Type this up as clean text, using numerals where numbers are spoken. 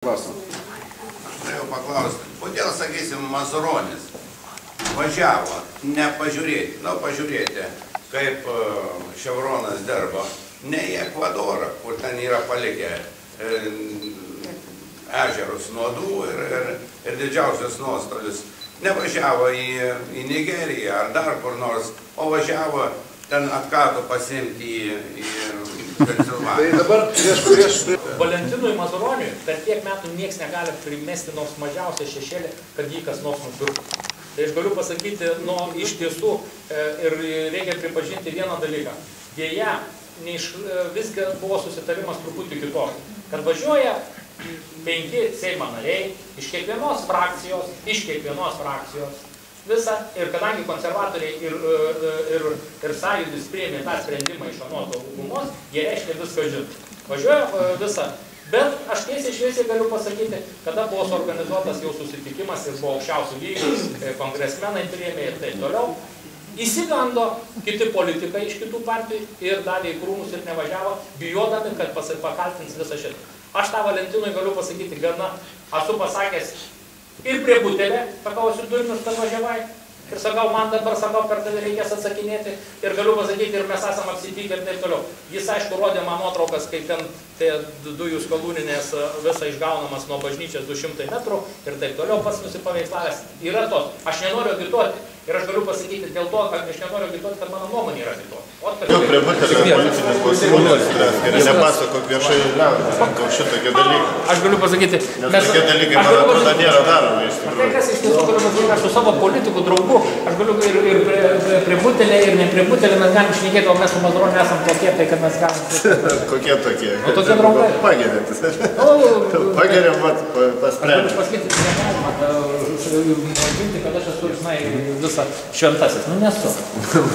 Klausimą. Aš norėjau paklausti, kodėl, sakysim, Mazuronis važiavo nepažiūrėti, pažiūrėti, kaip Ševronas dirba, ne į Ekvadorą, kur ten yra palikę ežerus nuodų ir didžiausias nuostolius. Nevažiavo į Nigeriją ar dar kur nors, o važiavo ten atkato pasimti į Pensilvaniją. Tai dabar prieš... Valentinui Mazuroniui per tiek metų nieks negali primesti nors mažiausią šešėlį, kad jį kas nors nupirktų. Tai aš galiu pasakyti, iš tiesų ir reikia pripažinti vieną dalyką. Dėja, visgi buvo susitarimas truputį kitokį. Kad važiuoja 5 Seimo nariai iš kiekvienos frakcijos visą, ir kadangi konservatoriai ir sąjūdis priėmė tą sprendimą iš anos daugumos, jie reiškia viską žino. Važiuoja visą. Bet aš tiesiai šviesiai galiu pasakyti, kada buvo suorganizuotas jau susitikimas ir buvo aukščiausių lygių, kongresmenai priėmė ir taip toliau. Įsigando kiti politikai iš kitų partijų ir davė į krūmus ir nevažiavo, bijodami, kad pakaltins visą šitą. Aš tą Valentinui galiu pasakyti gana, esu pasakęs ir prie butelė, sakau, esu durnius, kad važiavai. Ir sakau, man dabar, per tave reikės atsakinėti. Ir galiu pasakyti, ir mes esam apsitikę ir taip toliau. Jis, aišku, rodė man nuotraukas, kaip ten dujų skalūninės visą išgaunamas nuo bažnyčios 200 metrų ir taip toliau, pats nusipaveikslavęs. Yra tos. Aš nenoriu agituoti. Ir aš galiu pasakyti dėl to, kad aš nenoriu agituoti, kad mano nuomonė yra agituoti. Jau prie butelio policinės klausimų gerai nepasakok viešai dėl šitokio dalyko. Aš galiu pasakyti... Nes tokie dalykai, man atrodo, nėra daromi iš tikrųjų. Tai kas iš tiesų galiu pasakyti, aš su savo politikų draugu, aš galiu ir prie butelė, ir ne prie butelė, mes galim šnekėti, o mes su Mazuroniu esam tokie, tai kad mes galim... Kokie tokie? O tokie draugai. Pageriantis. Pageriam, pasprendžiam. Aš galiu pasakyti, negalima, kad aš esu, žinai, visą šventasis. Nesu.